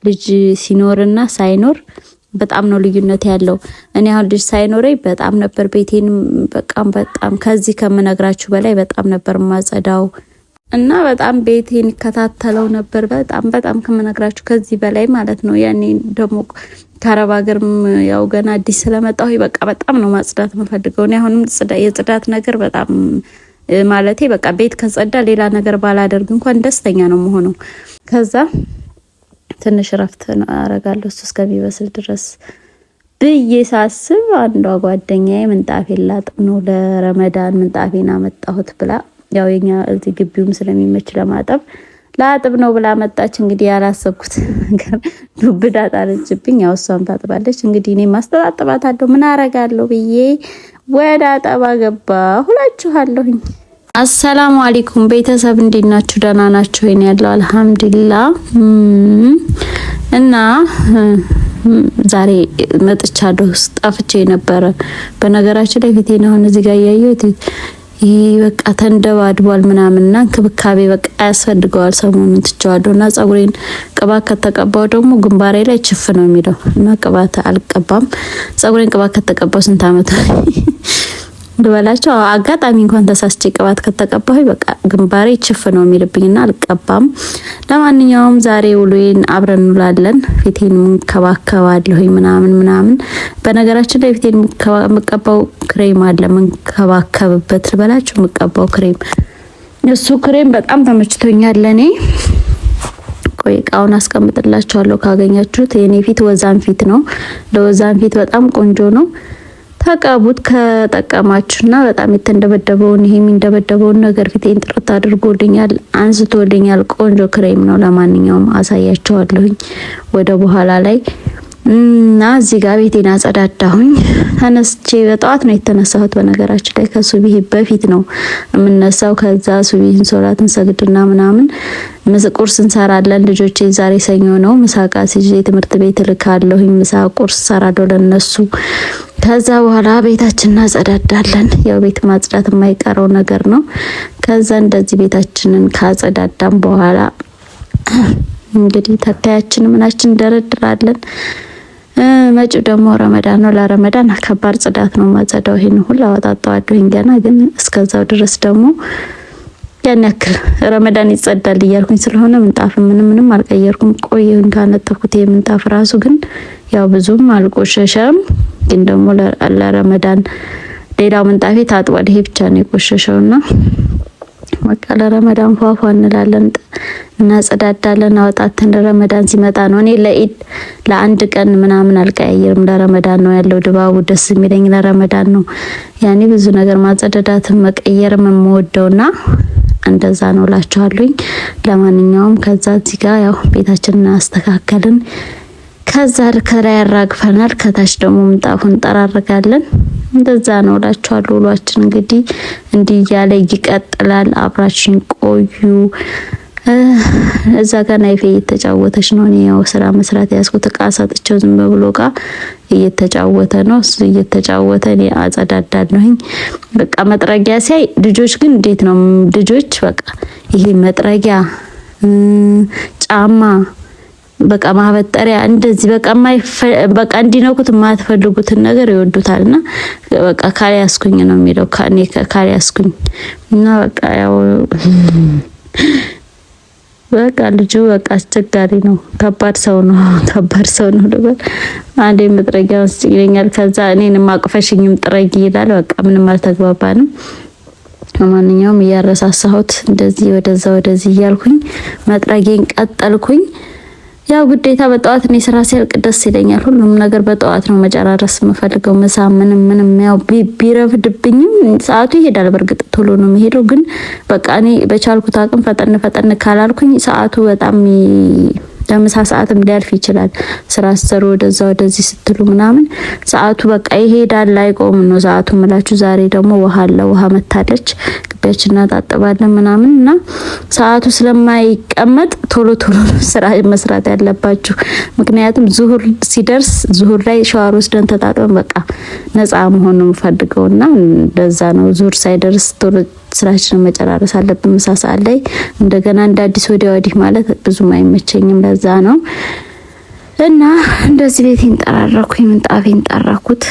ልጅ ሲኖርና ሳይኖር በጣም ነው ልዩነት ያለው። እኔ አሁን ልጅ ሳይኖረኝ በጣም ነበር ቤቴን በጣም ከዚህ ከምነግራችሁ በላይ በጣም ነበር ማጸዳው እና በጣም ቤቴን ይከታተለው ነበር በጣም ከምነግራችሁ ከዚህ በላይ ማለት ነው። ያኔ ደግሞ ከአረብ ሀገርም ያው ገና አዲስ ስለመጣሁ በጣም ነው ማጽዳት የምፈልገው። እኔ አሁንም የጽዳት ነገር በጣም ማለቴ ቤት ከጸዳ ሌላ ነገር ባላደርግ እንኳን ደስተኛ ነው የምሆነው። ከዛ ትንሽ ረፍት አረጋለሁ እሱ እስከሚበስል ድረስ ብዬ ሳስብ አንዷ ጓደኛዬ ምንጣፌን ላጥብ ነው ለረመዳን ምንጣፌን አመጣሁት ብላ ያው የኛ እዚህ ግቢውም ስለሚመች ለማጠብ ላጥብ ነው ብላ መጣች። እንግዲህ ያላሰብኩት ነገር ዱብዳ ጣለችብኝ። ያው እሷም ታጥባለች እንግዲህ እኔ ማስተጣጥባታለሁ ምን አረጋለሁ ብዬ ወደ አጠባ ገባሁ እላችኋለሁኝ። አሰላሙ አለይኩም ቤተሰብ እንዴት ናችሁ? ደህና ናችሁ? እኔ ያለው አልሐምዱሊላህ። እና ዛሬ መጥቻለሁ። ጠፍቼ ነበር በነገራችን ላይ ፊቴን አሁን እዚህ ጋር ያያዩት ይሄ ተንደባድቧል ምናምንና እንክብካቤ ያስፈልገዋል። ሰሞኑን ትቻለውና ጸጉሬን ቅባት ከተቀባው ደግሞ ግንባሬ ላይ ችፍ ነው የሚለው እና ቅባት አልቀባም። ጸጉሬን ቅባት ከተቀባው ስንት አመት ልበላቸው አጋጣሚ እንኳን ተሳስቼ ቅባት ከተቀባሁ ግንባሬ ችፍ ነው የሚልብኝና አልቀባም። ለማንኛውም ዛሬ ውሎዬን አብረን እንውላለን። ፊቴን እንከባከባለሁ ምናምን በነገራችን ላይ ፊቴን የምቀባው ክሬም አለ መንከባከብበት ልበላችሁ የምቀባው ክሬም እሱ ክሬም በጣም ተመችቶኛል ለኔ። ቆይ እቃውን አስቀምጥላችኋለሁ ካገኛችሁት። የኔ ፊት ወዛን ፊት ነው። ለወዛን ፊት በጣም ቆንጆ ነው። ተቀቡት ከጠቀማችሁና በጣም የተንደበደበውን ይሄ የሚንደበደበውን ነገር ፊቴን ጥርት አድርጎልኛል አንስቶልኛል። ቆንጆ ክሬም ነው። ለማንኛውም አሳያችኋለሁኝ ወደ በኋላ ላይ እና እዚህ ጋር ቤቴን አጸዳዳሁኝ። ተነስቼ በጠዋት ነው የተነሳሁት። በነገራችን ላይ ከሱብሂ በፊት ነው የምነሳው። ከዛ ሱብሂን ሶላትን ሰግድና ምናምን ቁርስ እንሰራለን። ልጆቼ ዛሬ ሰኞ ነው ምሳቃ ሲዤ ትምህርት ቤት ልካለሁኝ። ምሳ ቁርስ ሰራለሁ ለነሱ። ከዛ በኋላ ቤታችንን እናጸዳዳለን። ያው ቤት ማጽዳት የማይቀረው ነገር ነው። ከዛ እንደዚህ ቤታችንን ካጸዳዳን በኋላ እንግዲህ ተታያችን ምናችን ደረድራለን። መጪው ደግሞ ረመዳን ነው። ለረመዳን ከባድ ጽዳት ነው ማጸዳው። ይሄን ሁሉ አወጣጣዋለሁኝ ገና ግን እስከዛው ድረስ ደግሞ ያን ያክል ረመዳን ይጸዳል እያልኩኝ ስለሆነ ምንጣፍ ምንም አልቀየርኩም። ቆየሁ ካነጠፍኩት የምንጣፍ ራሱ ግን ያው ብዙም አልቆሸሸም። ግን ደግሞ ለረመዳን ሌላው ምንጣፌ ታጥቧል። ይሄ ብቻ ነው የቆሸሸውና ለረመዳን ፏፏ እንላለን እናጸዳዳለን። አወጣተን ለረመዳን ሲመጣ ነው። እኔ ለኢድ ለአንድ ቀን ምናምን አልቀያየርም። ለረመዳን ነው ያለው ድባቡ ደስ የሚለኝ ለረመዳን ነው። ያኔ ብዙ ነገር ማጸዳዳትም መቀየርም የምወደውና እንደዛ ነው እላችኋለሁኝ። ለማንኛውም ከዛ እዚህ ጋር ያው ቤታችንን አስተካከልን። ከዛ ከላይ ያራግፈናል። ከታች ደግሞ ምንጣፉን እንጠራርጋለን። እንደዛ ነው እላችኋለሁ። ውሏችን እንግዲህ እንዲህ ያለ ይቀጥላል። አብራችን ቆዩ። እዛ ጋር ናይፌ እየተጫወተች ነው። እኔ ያው ስራ መስራት ያስኩት እቃ ሰጥቼው ዝም ብሎ እቃ እየተጫወተ ነው። እሱ እየተጫወተ እኔ አጸዳዳለሁኝ። መጥረጊያ ሲያይ ልጆች ግን እንዴት ነው ልጆች ይሄ መጥረጊያ ጫማ ማበጠሪያ እንደዚህ እንዲነኩት የማትፈልጉትን ነገር ይወዱታልና ካልያስኩኝ ነው የሚለው ካኔ ካልያስኩኝ እና ያው ልጁ አስቸጋሪ ነው። ከባድ ሰው ነው ልበል። አንዴ መጥረጊያ ውስጥ ይለኛል። ከዛ እኔንም አቅፈሽኝም ጥረጊ ይላል። ምንም አልተግባባንም። ለማንኛውም እያረሳሳሁት እንደዚህ ወደዚህ እያልኩኝ መጥረጊያን ቀጠልኩኝ። ያው ግዴታ በጠዋት እኔ ስራ ሲያልቅ ደስ ይለኛል። ሁሉም ነገር በጠዋት ነው መጨራረስ የምፈልገው። ምሳ ምንም ያው ቢረፍድብኝም ሰዓቱ ይሄዳል። በርግጥ ቶሎ ነው የሚሄደው ግን እኔ በቻልኩት አቅም ፈጠን ካላልኩኝ ሰዓቱ በጣም ለምሳ ሰዓትም ሊያልፍ ይችላል። ስራ ሰሩ ወደዚህ ስትሉ ምናምን ሰዓቱ ይሄዳል አይቆም ነው ሰዓቱ ምላችሁ። ዛሬ ደግሞ ውሃ መታለች ግቢያችንን እናጣጥባለን ምናምንና ሰዓቱ ስለማይቀመጥ ቶሎ ስራ መስራት ያለባችሁ። ምክንያቱም ዙሁር ሲደርስ ዙሁር ላይ ሻወር ወስደን ተጣጥበን ነፃ መሆን ነው የምፈልገውና እንደዛ ነው። ዙሁር ሳይደርስ ቶሎ ስራችንን መጨራረስ አለብን። ምሳ ሰዓት ላይ እንደገና እንደ አዲስ ወዲህ ማለት ብዙም አይመቸኝም። ለዛ ነው እና እንደዚህ ቤቴን ጠራረኩኝ፣ ምንጣፌን ጠራኩት።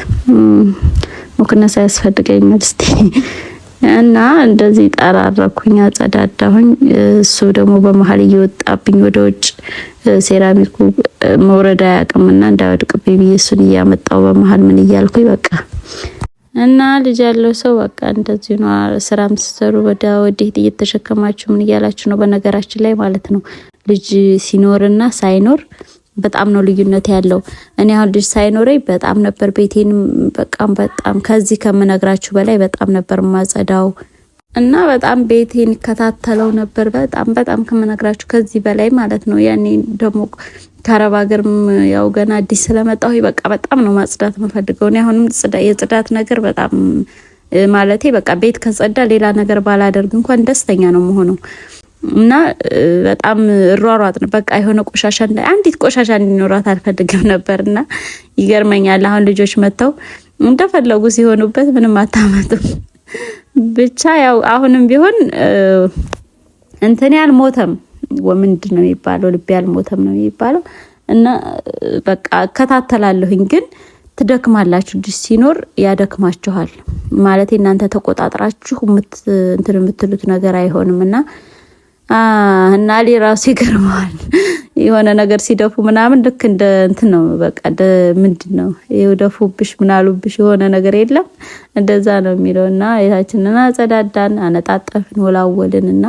ሙክነሳ ያስፈልገኝ መልስቲ እና እንደዚህ ጠራረኩኝ፣ አጸዳዳሁኝ። እሱ ደግሞ በመሀል እየወጣብኝ ወደ ውጭ ሴራሚኩ መውረድ አያውቅምና እንዳይወድቅብኝ ብዬ እሱን እያመጣው በመሀል ምን እያልኩኝ በቃ እና ልጅ ያለው ሰው በቃ እንደዚህ ነው። ስራም ስትሰሩ ወዲህ እየተሸከማችሁ ምን እያላችሁ ነው። በነገራችን ላይ ማለት ነው ልጅ ሲኖርና ሳይኖር በጣም ነው ልዩነት ያለው። እኔ አሁን ልጅ ሳይኖረኝ በጣም ነበር ቤቴን በጣም ከዚህ ከምነግራችሁ በላይ በጣም ነበር ማጸዳው እና በጣም ቤቴን ከታተለው ነበር በጣም ከምነግራችሁ ከዚህ በላይ ማለት ነው። ያኔ ደግሞ ከአረብ ሀገርም ያው ገና አዲስ ስለመጣሁ በቃ በጣም ነው ማጽዳት የምፈልገው። እኔ አሁንም የጽዳት ነገር በጣም ማለቴ በቃ ቤት ከጸዳ ሌላ ነገር ባላደርግ እንኳን ደስተኛ ነው የምሆነው እና በጣም ሯሯጥ ነው በቃ የሆነ ቆሻሻ አንዲት ቆሻሻ እንዲኖራት አልፈልግም ነበርና ይገርመኛል። አሁን ልጆች መተው እንደፈለጉ ሲሆኑበት ምንም አታመጡም። ብቻ ያው አሁንም ቢሆን እንትን ያልሞተም ወምንድን ነው የሚባለው ልብ ያልሞተም ነው የሚባለው እና በቃ እከታተላለሁኝ። ግን ትደክማላችሁ፣ ልጅ ሲኖር ያደክማችኋል ማለት እናንተ ተቆጣጥራችሁ እንትን የምትሉት ነገር አይሆንምና እና ራሱ ይገርማል። የሆነ ነገር ሲደፉ ምናምን ልክ እንደ እንትን ነው በቃ ምንድነው ይደፉብሽ ምናሉብሽ የሆነ ነገር የለም እንደዛ ነው የሚለውና የታችንና አጸዳዳን፣ አነጣጠፍን፣ ወላወልንና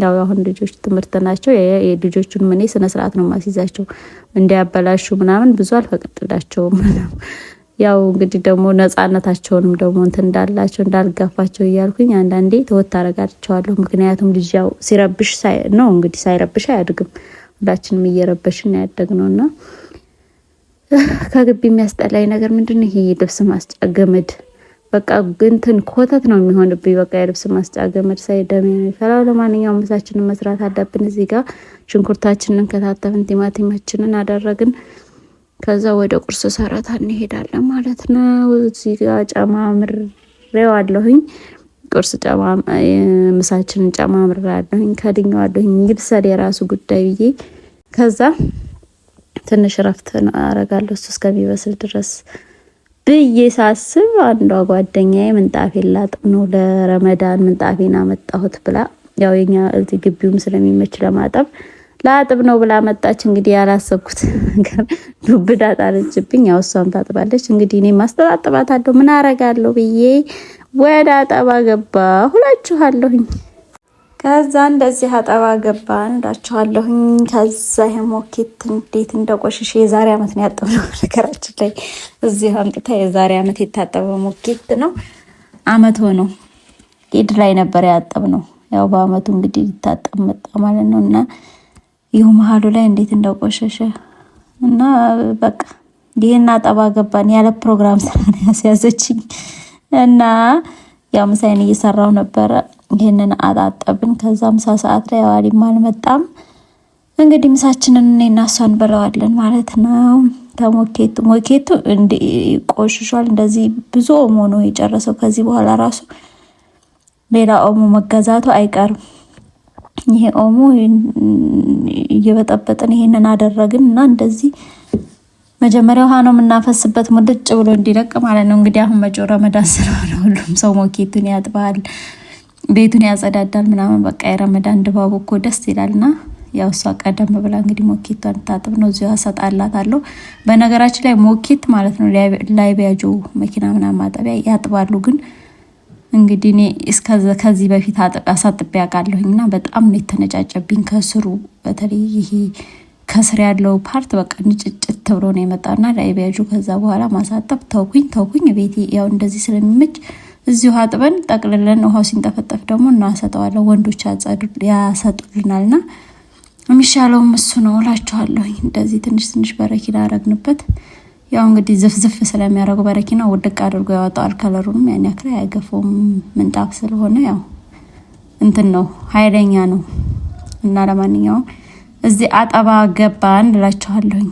ያው አሁን ልጆች ትምህርት ናቸው። የልጆቹን ምን ስነ ስርዓት ነው ማስይዛቸው እንዲያበላሹ ምናምን ብዙ አልፈቅድላቸውም። ያው እንግዲህ ደግሞ ነፃነታቸውንም ደግሞ እንትን እንዳላቸው እንዳልጋፋቸው እያልኩኝ አንዳንዴ ተወት አረጋቸዋለሁ። ምክንያቱም ልጅ ያው ሲረብሽ ነው እንግዲህ ሳይረብሽ አያድግም። ሁላችንም እየረበሽን ያደግነውና ከግቢ የሚያስጠላኝ ነገር ምንድነው ይሄ ልብስ ማስጫ ገመድ በቃ እንትን ኮተት ነው የሚሆንብኝ። በቃ የልብስ ማስጫ ገመድ ሳይደም ይፈላል። ለማንኛውም ምሳችንን መስራት አለብን። እዚህ ጋር ሽንኩርታችንን ከታተፍን፣ ቲማቲማችንን አደረግን። ከዛ ወደ ቁርስ ሰራታ እንሄዳለን ማለት ነው። እዚህ ጋር ጨማምሬዋለሁኝ። ቁርስ ምሳችንን ጨማምሬዋለሁኝ፣ ከድኜዋለሁኝ። ይብሰል የራሱ ጉዳይ ብዬ ከዛ ትንሽ ረፍት አረጋለሁ እሱ እስከሚበስል ድረስ ብዬ ሳስብ አንዷ ጓደኛዬ ምንጣፌ ላጥብ ነው ለረመዳን ምንጣፌን አመጣሁት ብላ ያው የኛ እዚህ ግቢውም ስለሚመች ለማጠብ ላጥብ ነው ብላ መጣች። እንግዲህ ያላሰብኩት ነገር ዱብዳ ጣለችብኝ። ያው እሷም ታጥባለች። እንግዲህ እኔ ማስተጣጥባታለሁ ምን አረጋለሁ ብዬ ወደ አጠባ ገባሁ እላችኋለሁኝ። ከዛ እንደዚህ አጠባ ገባን እላችኋለሁኝ። ከዛ የሞኬት እንዴት እንደቆሸሽ የዛሬ አመት ነው ያጠብነው። ነገራችን ላይ እዚህ አምጥታ የዛሬ አመት የታጠበ ሞኬት ነው። አመት ሆነው ኢድ ላይ ነበር ያጠብነው። ያው በአመቱ እንግዲህ ሊታጠብ መጣ ማለት ነውና ይሁ መሀሉ ላይ እንዴት እንደቆሸሸ እና በቃ ይሄን አጠባ ገባን ያለ ፕሮግራም ስለሆነ ያስያዘችኝ እና ያው ምሳዬን እየሰራው ነበረ። ይሄንን አጣጠብን። ከዛ ምሳ ሰዓት ላይ ዋሊም አልመጣም። እንግዲህ ምሳችንን እኔና እሷ እንበላዋለን ማለት ነው። ሞኬቱ እንደ ቆሽሿል። እንደዚህ ብዙ ኦሞ ነው የጨረሰው። ከዚህ በኋላ ራሱ ሌላ ኦሞ መገዛቱ አይቀርም። ይሄ ኦሞ እየበጠበጥን ይሄንን አደረግን እና እንደዚህ መጀመሪያ ውሃ ነው የምናፈስበት ሙልጭ ብሎ እንዲለቅ ማለት ነው። እንግዲህ አሁን መጪው ረመዳን ስለሆነ ሁሉም ሰው ሞኬቱን ያጥባል፣ ቤቱን ያጸዳዳል ምናምን በቃ የረመዳን ድባቡ እኮ ደስ ይላልና ያው እሷ ቀደም ብላ እንግዲህ ሞኬቷን ታጥብ ነው እዚሁ አሰጣላታለሁ። በነገራችን ላይ ሞኬት ማለት ነው ላይቢያጆ መኪና ምናምን ማጠቢያ ያጥባሉ። ግን እንግዲህ እኔ ከዚህ በፊት አሳጥቤ ያውቃለሁኝና በጣም ነው የተነጫጨብኝ ከስሩ። በተለይ ይሄ ከስር ያለው ፓርት በቃ ንጭጭት ብሎ ነው የመጣና ላይቢያጆ ከዛ በኋላ ማሳጠብ ተውኩኝ። ቤቴ ያው እንደዚህ ስለሚመች እዚሁ አጥበን ጠቅልለን ውሃው ሲንጠፈጠፍ ደግሞ እናሰጠዋለን። ወንዶች ያሰጡልናልና የሚሻለውም እሱ ነው እላችኋለሁኝ። እንደዚህ ትንሽ በረኪና አረግንበት። ያው እንግዲህ ዝፍዝፍ ስለሚያደርገው በረኪና ውድቅ አድርጎ ያወጣዋል። ከለሩንም ያን ያክል አያገፈውም ምንጣፍ ስለሆነ ያው እንትን ነው ኃይለኛ ነው እና ለማንኛውም እዚህ አጠባ ገባን እላችኋለሁኝ።